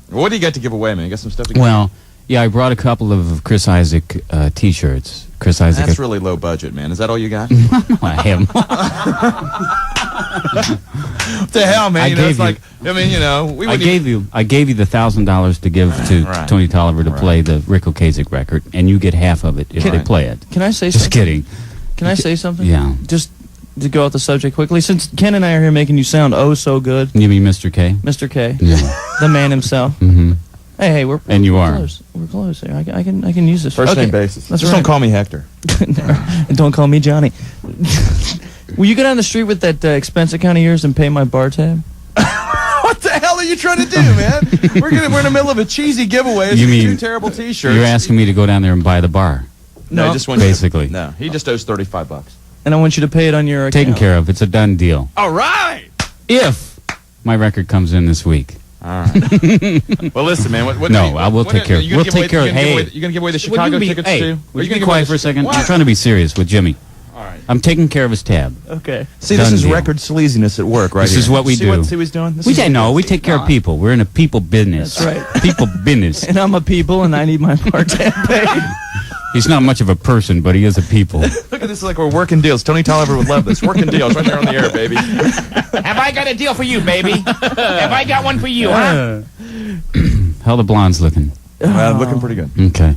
What do you got to give away, man? You got some stuff to give Well, yeah, I brought a couple of Chris Isaac T-shirts. Chris Isaac. That's really low budget, man. Is that all you got? I have. What the hell, man? I gave you the $1,000 to give to Tony Tolliver to play the Rick Ocasek record, and you get half of it if they play it. Can I say Just something? kidding. Can I say something? Yeah. Just to go off the subject quickly, since Ken and I are here making you sound oh so good. You mean Mr. K? Mr. K. Yeah. The man himself. Mm-hmm. Hey, we're and you are close. We're close here. I can use this first name basis. That's Just don't call me Hector. And don't call me Johnny. Will you go down the street with that expense account of yours and pay my bar tab? What the hell are you trying to do, man? We're in the middle of a cheesy giveaway. It's You mean 2 terrible T-shirts. You're asking me to go down there and buy the bar? No, I just want basically. No, he just owes $35. And I want you to pay it on your account. Taken care of. It's a done deal. All right. If my record comes in this week. All right. Well, listen, man. I will take care of it. We'll take care of it. Hey, you're going to give away the Chicago tickets, too? Will you be quiet for a second? What? I'm trying to be serious with Jimmy. All right. I'm taking care of his tab. Okay. See, this is record sleaziness at work, right? This is what we do. See what he's doing? We take care of people. We're in a people business. That's right. People business. And I'm a people, and I need my bar tab paid. He's not much of a person, but he is a people. Look at this, like we're working deals. Tony Tolliver would love this. Working deals right there on the air, baby. Have I got a deal for you, baby? Have I got one for you, huh? How the blonde's looking? Looking pretty good. Okay.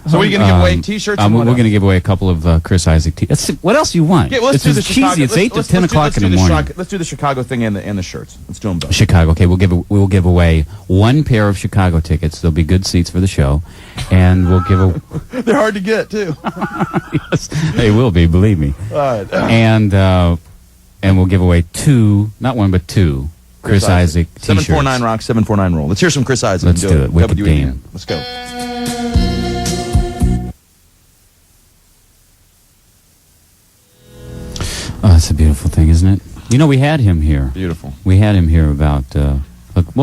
So what are you going to give away? T-shirts? We're going to give away a couple of Chris Isaac T-shirts. What else do you want? Yeah, well, let's do the cheesy. Chicago. It's 8 to 10 o'clock in the morning. Let's do the Chicago thing and the shirts. Let's do them both. Chicago. Okay, we'll give away 1 pair of Chicago tickets. There'll be good seats for the show, and we'll give They're hard to get too. Yes, they will be. Believe me. All right. And we'll give away 2, not 1 but 2 Chris Isaac T-shirts. 749 Rock, 749 Roll. Let's hear some Chris Isaac. Let's do it. Wicked game. Let's go. Oh, that's a beautiful thing, isn't it? You know, we had him here. Beautiful. We had him here about, a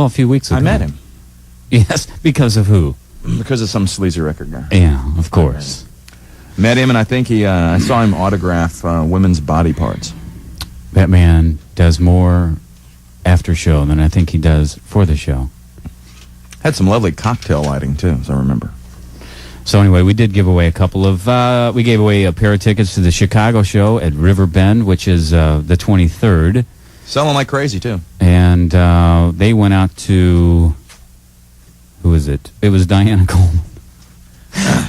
few weeks ago. I met him. Yes, because of who? Because of some sleazy record guy. Yeah, of course. Met him, and I think I saw him autograph women's body parts. That man does more after show than I think he does for the show. Had some lovely cocktail lighting, too, as I remember. So anyway, we did give away a couple of, we gave away a pair of tickets to the Chicago show at River Bend, which is the 23rd. Selling like crazy, too. And they went out to, who is it? It was Diana Coleman.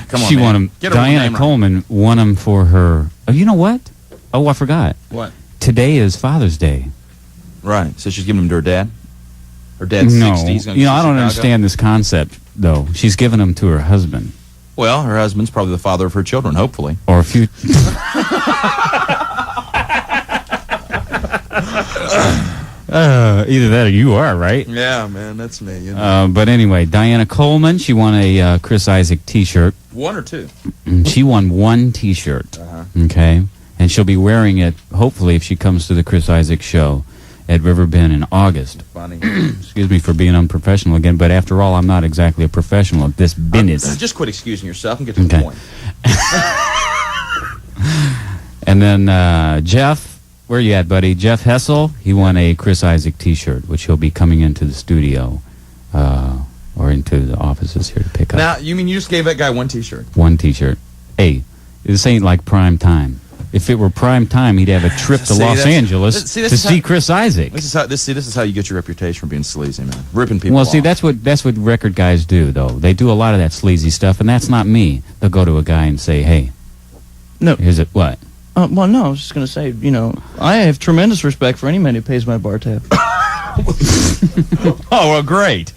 Come on, she man. won them. Get her Diana Coleman won them for her, oh, you know what? Oh, I forgot. What? Today is Father's Day. Right. So she's giving them to her dad? Her dad's 60. He's gonna you know, I don't Chicago. understand this concept, though. She's giving them to her husband. Well, her husband's probably the father of her children, hopefully. Or a few... either that or you are, right? Yeah, man, that's me. You know. But anyway, Diana Coleman, she won a Chris Isaac T-shirt. 1 or 2? She won 1 T-shirt. Uh-huh. Okay? And she'll be wearing it, hopefully, if she comes to the Chris Isaac show at River Bend in August. Funny. Excuse me for being unprofessional again, but after all, I'm not exactly a professional at this business. Just quit excusing yourself and get to the point. And then Jeff, where you at, buddy? Jeff Hessel, he won a Chris Isaac T-shirt, which he'll be coming into the studio or into the offices here to pick up. Now, you mean you just gave that guy 1 T-shirt? 1 T-shirt. Hey, this ain't like prime time. If it were prime time, he'd have a trip to Los Angeles to see Chris Isaac. This is how you get your reputation for being sleazy, man. Ripping people Well, off. see, that's what record guys do, though. They do a lot of that sleazy stuff, and that's not me. They'll go to a guy and say, hey, no. Here's it, what? Well, no, I was just going to say, you know, I have tremendous respect for any man who pays my bar tab. Oh, well, great.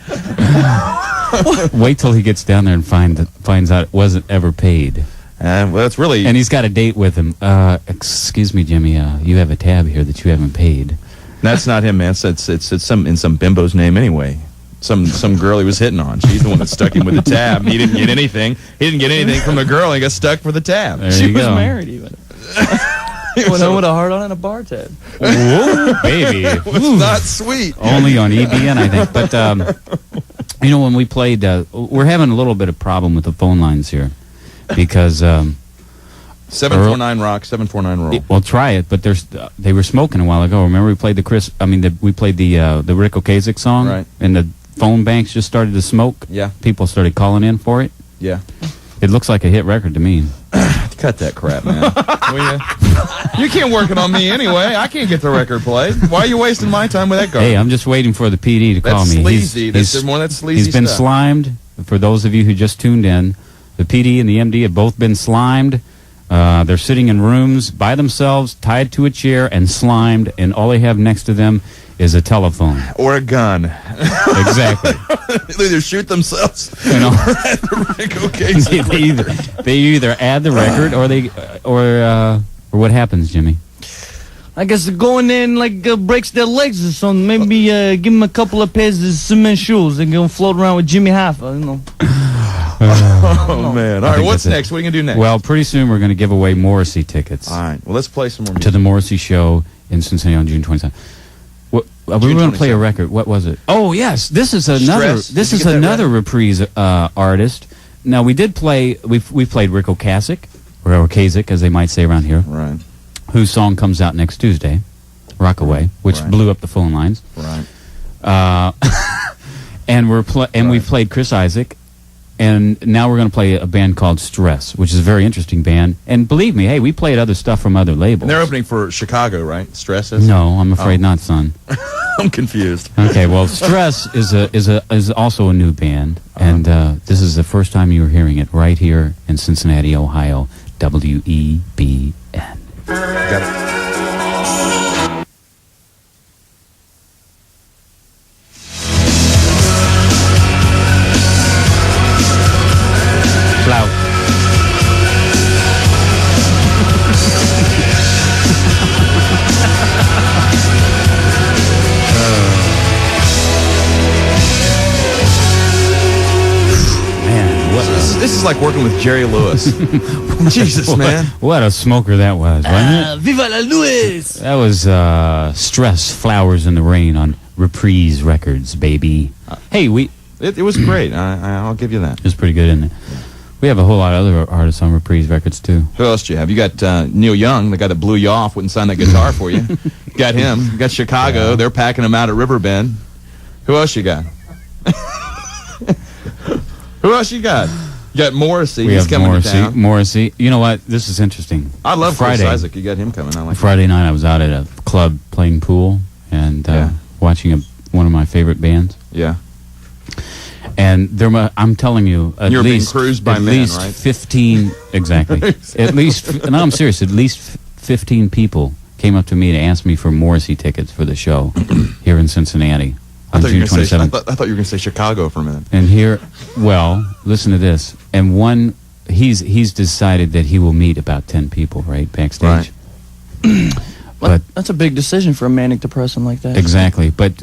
Wait till he gets down there and finds out it wasn't ever paid. Well, that's really... And he's got a date with him. Excuse me, Jimmy, you have a tab here that you haven't paid. That's not him, man. It's in some bimbo's name anyway. Some girl he was hitting on. She's the one that stuck him with the tab. He didn't get anything. He didn't get anything from the girl. He got stuck for the tab. There She you was go. married, even. Went home with a heart on and a bar tab. Whoa, baby. It's not sweet. Only on EBN, I think. But, you know, when we played, we're having a little bit of problem with the phone lines here. Because 749 Rock, 749 Roll. Well, try it, but they were smoking a while ago. Remember we played the Rick Ocasek song, right? And the phone banks just started to smoke. Yeah. People started calling in for it. Yeah. It looks like a hit record to me. Cut that crap, man. You can't work it on me anyway. I can't get the record played. Why are you wasting my time with that garbage? Hey, I'm just waiting for the PD to call That's me. sleazy. That's more that sleazy He's been stuff. slimed. For those of you who just tuned in, the PD and the MD have both been slimed. They're sitting in rooms by themselves, tied to a chair and slimed, and all they have next to them is a telephone. Or a gun. Exactly. They either shoot themselves You know, or add the record case. they either add the record or what happens, Jimmy? I guess they go in there and like breaks their legs or something. Maybe give them a couple of pairs of cement shoes. They're gonna float around with Jimmy Hoffa, you know. Oh, man. All right, think what's that's it. next? What are you going to do next? Well, pretty soon we're going to give away Morrissey tickets All right. Well, let's play some more music. to the Morrissey show in Cincinnati on June 27th. We were June going to play a 27th. record. What was it? Oh, yes. This is another. Stress. This Did you is get that another reprise artist. Now we did play. We played Rick Ocasek, or Ocasek, as they might say around here, Right. whose song comes out next Tuesday, "Rockaway," which Right. blew up the phone lines. Right. And we've played Chris Isaak, and now we're going to play a band called Stress, which is a very interesting band. And believe me, hey, we played other stuff from other labels. And they're opening for Chicago, right? Stress is? No, I'm afraid not, son. I'm confused. Okay, well, Stress is also a new band, and this is the first time you were hearing it right here in Cincinnati, Ohio, WEBN. Got it. Flout. Man, what This is like working with Jerry Lewis. Jesus, man. what a smoker that was, wasn't it? Viva la Luis! That was Stress, Flowers in the Rain on Reprise Records, baby. Hey, It was great. I'll give you that. it was pretty good, isn't it? We have a whole lot of other artists on Reprise Records, too. Who else do you have? You got Neil Young, the guy that blew you off, wouldn't sign that guitar for you. Got him. You got Chicago. Yeah. They're packing him out at Riverbend. Who else you got? Who else you got? You got Morrissey. We He's have coming to town. Morrissey. You know what? This is interesting. I love Friday. Chris Isaac. You got him coming. I like Friday night, I was out at a club playing pool and Yeah. watching one of my favorite bands. it. Yeah. And I'm telling you, at You were being least cruised by at men, least right? 15 exactly. At least, no, I'm serious. At least 15 people came up to me to ask me for Morrissey tickets for the show here in Cincinnati on June 27th. I thought you were going to say Chicago for a minute. And here, well, listen to this. And one, he's decided that he will meet about 10 people, right, backstage. Right. But That's a big decision for a manic depressant like that. exactly. But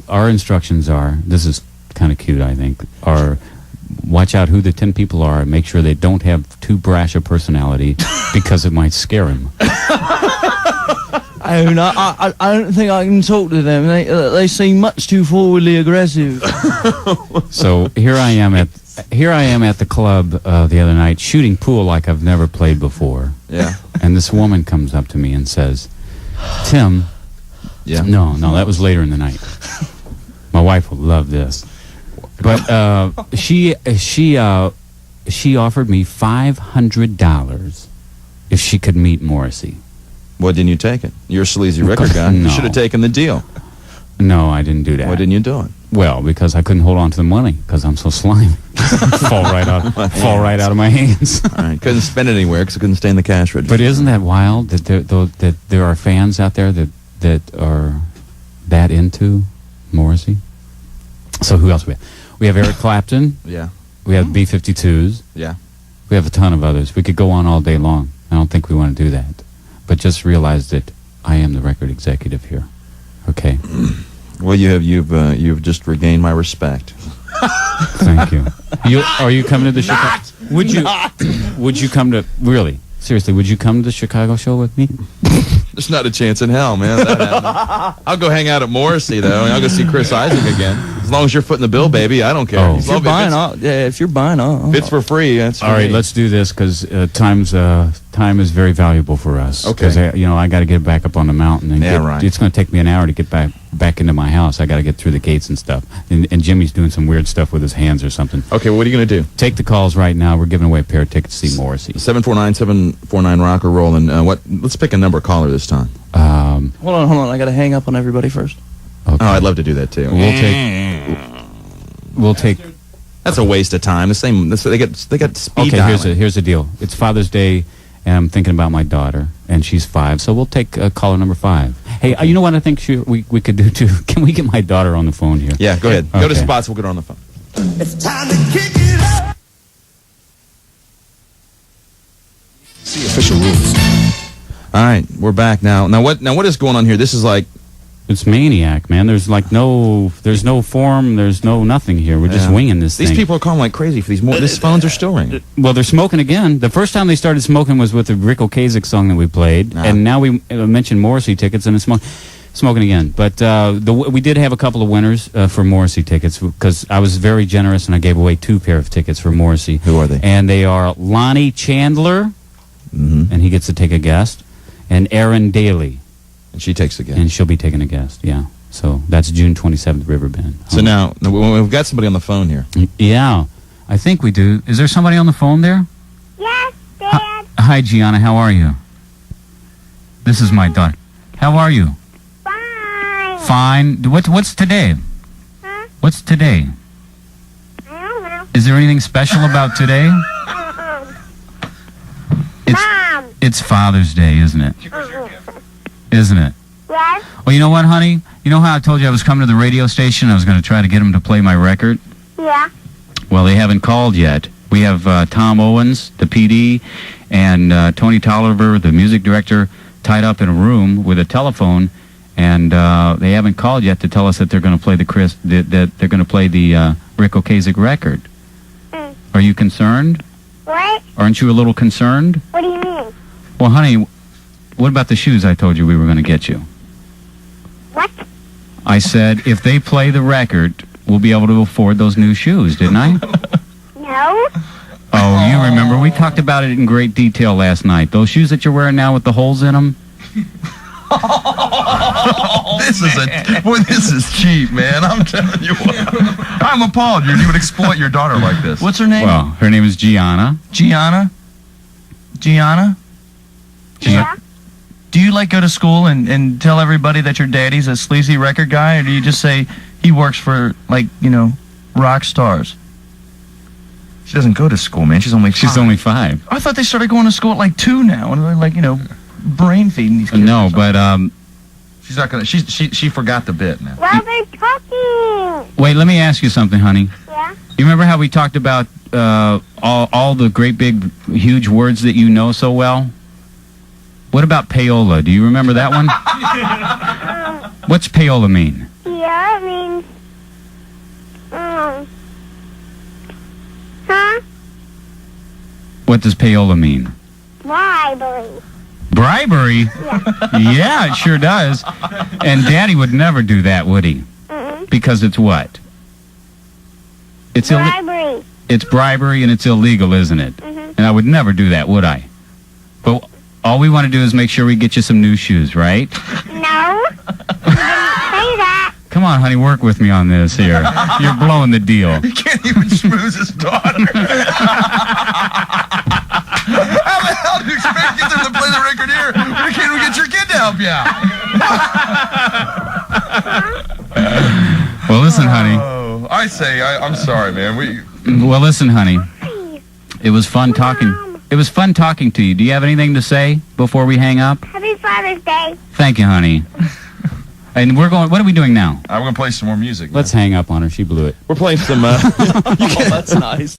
our instructions are, this is kind of cute, I think, are watch out who the 10 people are and make sure they don't have too brash a personality because it might scare him. I don't think I can talk to them. They seem much too forwardly aggressive. So here I am at the club the other night shooting pool like I've never played before. Yeah. And this woman comes up to me and says, "Tim." Yeah. No, that was later in the night. My wife will love this. But she offered me $500 if she could meet Morrissey. Why didn't you take it? You're a sleazy record guy. No. You should have taken the deal. No, I didn't do that. Why didn't you do it? Well, because I couldn't hold on to the money because I'm so slimy. fall right out of my hands. All right. Couldn't spend it anywhere because it couldn't stay in the cash register. But isn't that wild that there are fans out there that are that into Morrissey? So who else we have? We have Eric Clapton. Yeah. We have B-52s. Yeah. We have a ton of others. We could go on all day long. I don't think we want to do that. But just realize that I am the record executive here. Okay. Well, you've just regained my respect. Thank you. Are you coming to the Chicago? Would you come to really? Seriously, would you come to the Chicago show with me? There's not a chance in hell, man. That happening. I'll go hang out at Morrissey though, and I'll go see Chris Isaac again. As long as you're footing the bill, baby, I don't care. Oh. As If you're long- buying, if if you're buying, if it's for free, that's for All right, me. let's do this because time is very valuable for us. Okay. 'Cause I got to get back up on the mountain. And Yeah, right. It's going to take me an hour to get back into my house. I got to get through the gates and stuff. And Jimmy's doing some weird stuff with his hands or something. Okay, what are you going to do? Take the calls right now. We're giving away a pair of tickets to see Morrissey. 749-749 rock or roll, and let's pick a number caller this time. Hold on. I got to hang up on everybody first. Okay. Oh, I'd love to do that too. We'll take. That's a waste of time. They got speed Okay, dialing. here's the deal. It's Father's Day, and I'm thinking about my daughter, and she's 5, so we'll take caller number 5. Hey, you know what I think we could do too? Can we get my daughter on the phone here? Yeah, go ahead. Go to Okay. spots. We'll get her on the phone. It's time to kick it up. See official rules. All right, we're back now. Now what is going on here? This is like It's maniac, man. There's no form, there's no nothing here. We're just winging this these thing. people are calling like crazy for these phones are still ringing. Well, they're smoking again. The first time they started smoking was with the Rick Ocasek song that we played, and now we mentioned Morrissey tickets, and it's smoking again. But we did have a couple of winners for Morrissey tickets because I was very generous and I gave away 2 pair of tickets for Morrissey. Who are they? And they are Lonnie Chandler, and he gets to take a guest, and Erin Daly, And she takes the guest. and she'll be taking a guest. Yeah. So that's June 27th, Riverbend. So now we've got somebody on the phone here. Yeah, I think we do. Is there somebody on the phone there? Yes, Dad. Hi, Gianna. How are you? This is my daughter. How are you? Fine. Fine. What's today? Huh? What's today? I don't know. Is there anything special about today? Mom. It's Father's Day, isn't it? Isn't it? Yes. Well, you know what, honey? You know how I told you I was coming to the radio station? I was going to try to get them to play my record? Yeah. Well, they haven't called yet. We have Tom Owens, the PD, and Tony Tolliver, the music director, tied up in a room with a telephone, and they haven't called yet to tell us that they're going to play that they're going to play the Rick Ocasek record. Mm. Are you concerned? What? Aren't you a little concerned? What do you mean? Well, honey, what about the shoes I told you we were going to get you? What? I said if they play the record, we'll be able to afford those new shoes, didn't I? No. Oh, you remember. We talked about it in great detail last night. Those shoes that you're wearing now with the holes in them? This is cheap, man. I'm telling you what. I'm appalled. You would exploit your daughter like this. What's her name? Well, her name is Gianna. Gianna. Gianna. Yeah. Do you go to school and tell everybody that your daddy's a sleazy record guy, or do you just say he works for rock stars? She doesn't go to school, man. She's only 5. She's only 5. I thought they started going to school at 2 now, and they're brain feeding these kids. No, but She's not gonna. She forgot the bit, man. Well, they're talking. wait. Let me ask you something, honey. Yeah. You remember how we talked about all the great big huge words that you know so well? What about payola? Do you remember that one? What's payola mean? Yeah, it means. Huh? What does payola mean? Bribery. Bribery? Yeah, it sure does. And Daddy would never do that, would he? Mm-mm. Because it's what? It's Bribery. It's bribery and it's illegal, isn't it? Mhm. And I would never do that, would I? But all we want to do is make sure we get you some new shoes, right? No. You didn't say that. Come on, honey, work with me on this here. You're blowing the deal. He can't even schmooze his daughter. How the hell do you expect to get them to play the record here? We can't even get your kid to help you out. Well, listen, honey. Oh, I say, I'm sorry, man. Well, listen, honey. It was fun talking. Mom. It was fun talking to you. Do you have anything to say before we hang up? Happy Father's Day. Thank you, honey. And we're going. What are we doing now? I'm gonna play some more music. Let's hang up on her. She blew it. We're playing some. Oh, that's nice.